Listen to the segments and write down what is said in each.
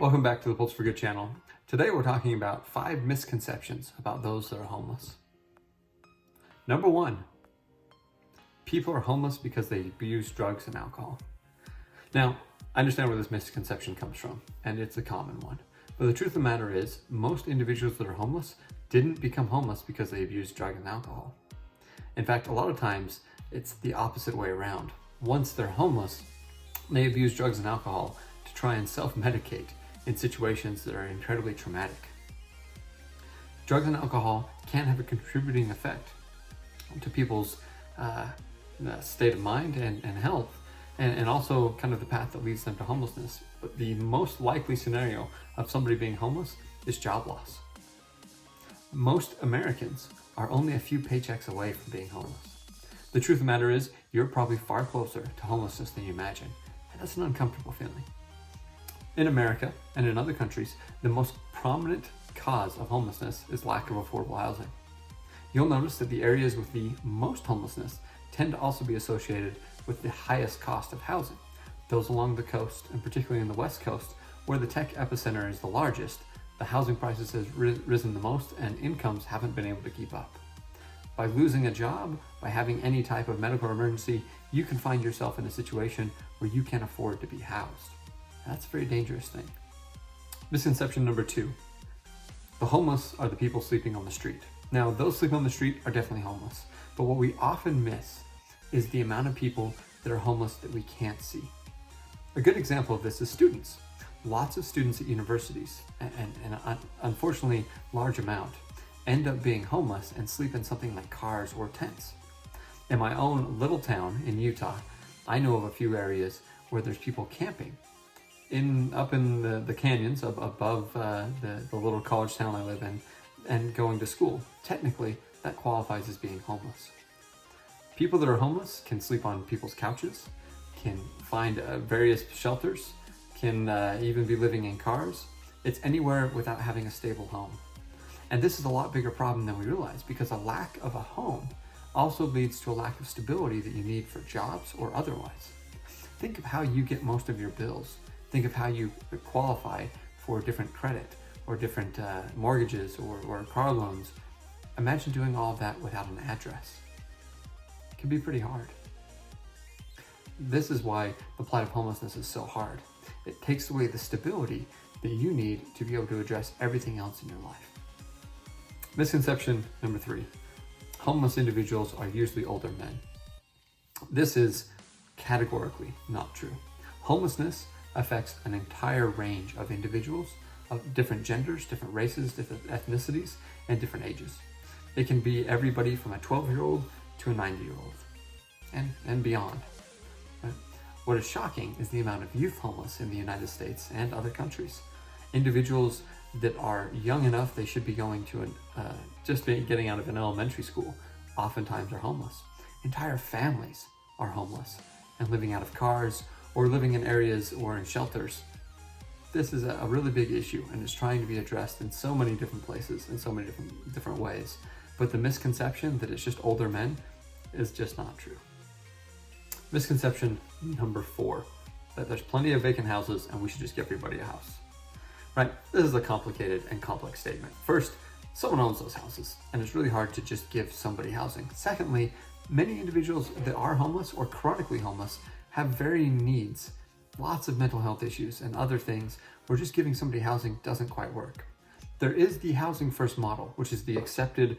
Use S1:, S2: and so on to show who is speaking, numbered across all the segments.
S1: Welcome back to the Pulse for Good channel. Today we're talking about 5 misconceptions about those that are homeless. Number 1, people are homeless because they abuse drugs and alcohol. Now, I understand where this misconception comes from, and it's a common one. But the truth of the matter is, most individuals that are homeless didn't become homeless because they abused drugs and alcohol. In fact, a lot of times it's the opposite way around. Once they're homeless, they abuse drugs and alcohol to try and self-medicate in situations that are incredibly traumatic. Drugs and alcohol can have a contributing effect to people's state of mind and health, and also kind of the path that leads them to homelessness. But the most likely scenario of somebody being homeless is job loss. Most Americans are only a few paychecks away from being homeless. The truth of the matter is, you're probably far closer to homelessness than you imagine, and that's an uncomfortable feeling. In America and in other countries, the most prominent cause of homelessness is lack of affordable housing. You'll notice that the areas with the most homelessness tend to also be associated with the highest cost of housing. Those along the coast, and particularly in the West Coast, where the tech epicenter is the largest, the housing prices have risen the most and incomes haven't been able to keep up. By losing a job, by having any type of medical emergency, you can find yourself in a situation where you can't afford to be housed. That's a very dangerous thing. Misconception number 2. The homeless are the people sleeping on the street. Now, those sleeping on the street are definitely homeless, but what we often miss is the amount of people that are homeless that we can't see. A good example of this is students. Lots of students at universities, and unfortunately large amount, end up being homeless and sleep in something like cars or tents. In my own little town in Utah, I know of a few areas where there's people camping up in the canyons above the little college town I live in and going to school. Technically, that qualifies as being homeless. People that are homeless can sleep on people's couches, can find various shelters, can even be living in cars. It's anywhere without having a stable home. And this is a lot bigger problem than we realize, because a lack of a home also leads to a lack of stability that you need for jobs or otherwise. Think of how you get most of your bills. Think of how you qualify for different credit or different mortgages or car loans. Imagine doing all of that without an address. It can be pretty hard. This is why the plight of homelessness is so hard. It takes away the stability that you need to be able to address everything else in your life. Misconception number 3. Homeless individuals are usually older men. This is categorically not true. Homelessness affects an entire range of individuals of different genders, different races, different ethnicities, and different ages. It can be everybody from a 12-year-old to a 90-year-old and beyond. What is shocking is the amount of youth homeless in the United States and other countries. Individuals that are young enough they should be going to getting out of an elementary school oftentimes are homeless. Entire families are homeless and living out of cars or living in areas or in shelters. This is a really big issue, and it's trying to be addressed in so many different places, in so many different ways. But the misconception that it's just older men is just not true. Misconception number 4, that there's plenty of vacant houses and we should just give everybody a house. Right? This is a complicated and complex statement. First, someone owns those houses, and it's really hard to just give somebody housing. Secondly, many individuals that are homeless or chronically homeless have varying needs, lots of mental health issues and other things where just giving somebody housing doesn't quite work. There is the housing first model, which is the accepted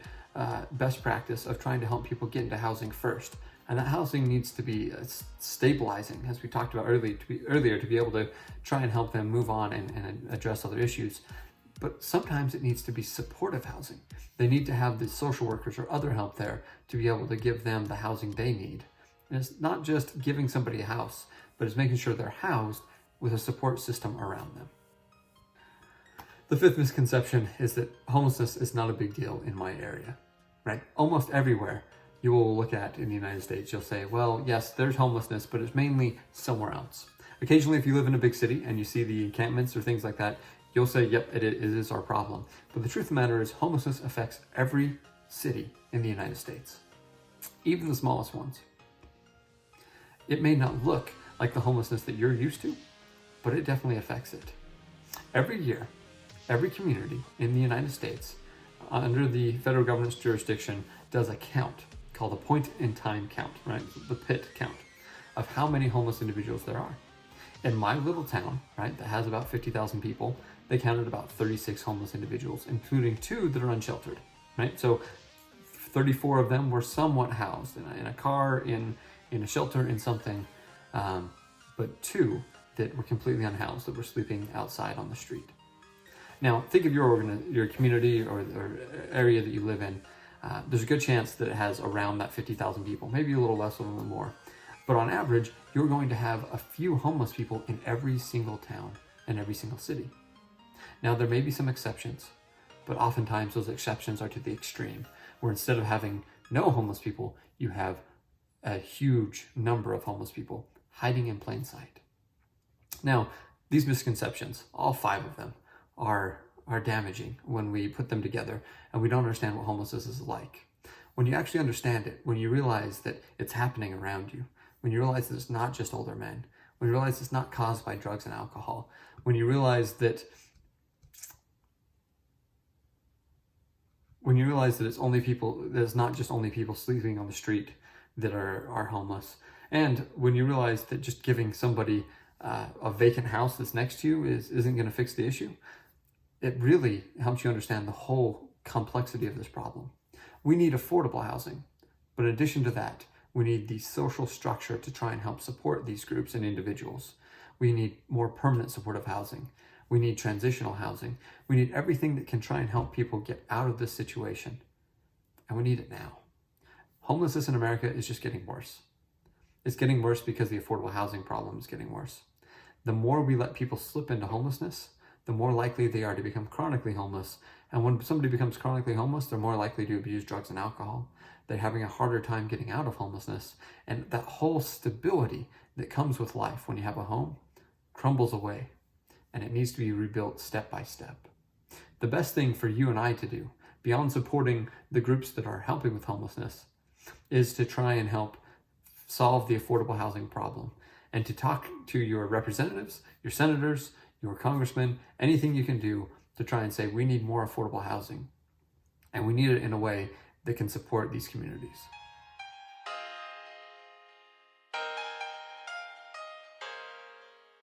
S1: best practice of trying to help people get into housing first. And that housing needs to be stabilizing, as we talked about earlier, to be able to try and help them move on and address other issues. But sometimes it needs to be supportive housing. They need to have the social workers or other help there to be able to give them the housing they need. And it's not just giving somebody a house, but it's making sure they're housed with a support system around them. The 5th misconception is that homelessness is not a big deal in my area, right? Almost everywhere you will look at in the United States, you'll say, well, yes, there's homelessness, but it's mainly somewhere else. Occasionally, if you live in a big city and you see the encampments or things like that, you'll say, yep, it is our problem. But the truth of the matter is, homelessness affects every city in the United States, even the smallest ones. It may not look like the homelessness that you're used to, but it definitely affects it. Every year, every community in the United States under the federal government's jurisdiction does a count called a point-in-time count, right? The PIT count of how many homeless individuals there are. In my little town, right, that has about 50,000 people, they counted about 36 homeless individuals, including 2 that are unsheltered, right? So 34 of them were somewhat housed in a car, in a shelter, in something, but 2 that were completely unhoused, that were sleeping outside on the street. Now, think of your community or area that you live in. There's a good chance that it has around that 50,000 people, maybe a little less, a little more. But on average, you're going to have a few homeless people in every single town and every single city. Now, there may be some exceptions, but oftentimes those exceptions are to the extreme, where instead of having no homeless people, you have a huge number of homeless people hiding in plain sight. Now, these misconceptions, all 5 of them, are damaging when we put them together and we don't understand what homelessness is like. When you actually understand it, when you realize that it's happening around you, when you realize that it's not just older men, when you realize it's not caused by drugs and alcohol, when you realize that it's not just only people sleeping on the street that are homeless, and when you realize that just giving somebody a vacant house that's next to you isn't going to fix the issue, it really helps you understand the whole complexity of this problem. We need affordable housing, but in addition to that, we need the social structure to try and help support these groups and individuals. We need more permanent supportive housing. We need transitional housing. We need everything that can try and help people get out of this situation. And we need it now. Homelessness in America is just getting worse. It's getting worse because the affordable housing problem is getting worse. The more we let people slip into homelessness, the more likely they are to become chronically homeless. And when somebody becomes chronically homeless, they're more likely to abuse drugs and alcohol. They're having a harder time getting out of homelessness. And that whole stability that comes with life when you have a home crumbles away. And it needs to be rebuilt step by step. The best thing for you and I to do, beyond supporting the groups that are helping with homelessness, is to try and help solve the affordable housing problem and to talk to your representatives, your senators, your congressmen, anything you can do to try and say, we need more affordable housing. And we need it in a way that can support these communities.